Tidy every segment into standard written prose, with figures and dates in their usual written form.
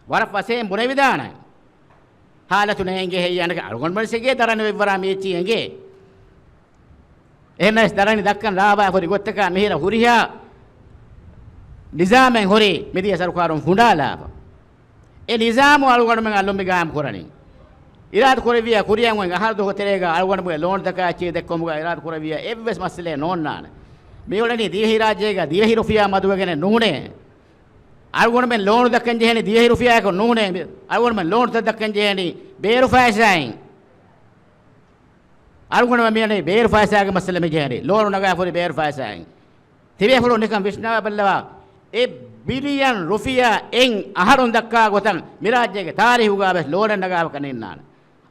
වරක් වශයෙන් බුනේ විදාන حالتونه එංගේ හේයනක අලුගොන් මල්සේගේ දරණ වෙවරා මේචි එංගේ එනස් දරණ දක්කන් රාබා හොරි ගොත්තක මෙහෙර හුරියා නිසාමෙන් හොරි මෙදිය සරකාරුන් හුඬාලාප ඒ නිසාම අලුගොන් මෙන් අල්ලොම් ගාම් කරණි ඉරාත් කොරවියා කුරියන් wen අහල් දොක තෙරේගා අලුගොන් මෙ ලෝන් දකා චේ දෙක්කොම ගා ඉරාත් කොරවියා එව්වස් මස්සලේ නෝන්නාන මේ වලනේ දීහි රාජ්‍යයක දීහි රුෆියා මදුවගෙන නුනේ අලුගොන් මෙන් ලෝන් දක්කන් ජෙහෙනි දීහි රුෆියා එක නුනේ අලුගොන් මෙන් ලෝන් දක්කන් ජෙහෙනි බේරු ෆයිසයින් අලුගොන් මෙන් මියනේ බේරු ෆයිසාගේ මස්සලේ මෙ ජෙහෙනි ලෝන් නගා ෆොරි බේරු ෆයිසයින් තිබේ ෆලෝ නිකම් විශ්නාව බල්ලවා ඒ බිලියන් රුෆියා එන් අහරුන් දක්කා ගොතන් මිරාජ්‍යගේ තාරිහුගා බස් ලෝන් නගාව කනින්නාන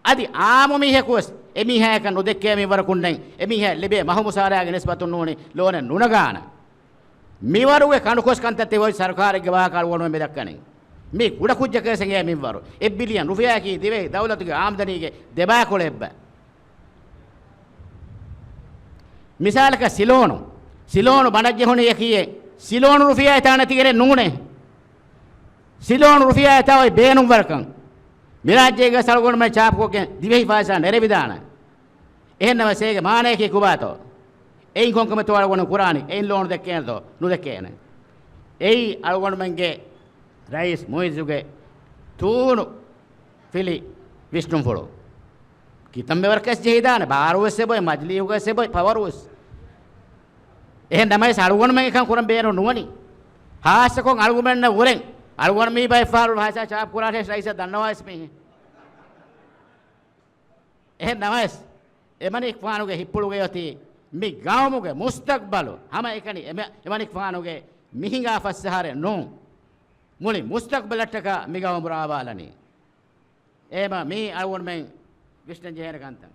අදි ආමු මිහෙකුස් එමිහැ කන් උදෙක්කේ මිවර කුණ්ඩෙන් එමිහැ ලෙබේ මහමුසාරයාගේ නිස්බතුන් නෝනි ලෝන නුනගාන මිවරුගේ කණුකොස් කන්තත්තේ වයි සරකාරගේ වාකාල වුණු මේ දක්කනේ මේ කුඩ කුජ්ජ කේසගේ මිවරු 1 බිලියන් රුපියා කී දිවේ දවලතුගේ ආම්දනීගේ දෙබා කොලෙබ්බ මිසාලක සිලෝනු බණජ්ජ හොනේ යකියේ සිලෝනු රුපියා තාන තිගරේ නුනේ සිලෝනු රුපියා තාවයි බේනුම් වරකන් මිරාජ්‍යගේ සල්ගොණ මේ චාප්කෝගේ දිවෙහි පාසා නෙරවිදාන එහෙන්නම සේගේ මානේකේ කුබාතෝ එයින් කොන්කම තෝරගොණ කුරානි එයින් ලෝන් දෙකේනතෝ නුදකේන එයි අල්ගොණ මංගේ රයිස් මොයිසුගේ තූනු ෆිලි විෂ්ණු ෆොලෝ කිතම් මෙවරකස් ජෙහිදාන බාරුවස්සේ බොයි මජ්ලියුගස්සේ බොයි පවරුස් එහෙන්නමයි සල්ගොණ මංගේ කන් කුරන් බේනු නුවනි හාස්සකොන් අල්ගොමෙන්න උරෙන් අලුගොන් මේ බයි ෆාරු භාෂා චාප් කුරාටේ රයිස දන්නවා ඉස්මේ එහෙන්නමස් එමණික් ෆානුගේ හිප්පුළුගේ යති මේ ගාමුගේ මුස්තක්බල හැම එකනි එමණික් ෆානුගේ මිහිඟා ෆස්සහරේ නෝ මුලි මුස්තක්බලටක මිගවම් රාවාලනි එම මේ අලුගොන් මෙන් විශ්ණ ජේර කන්තන්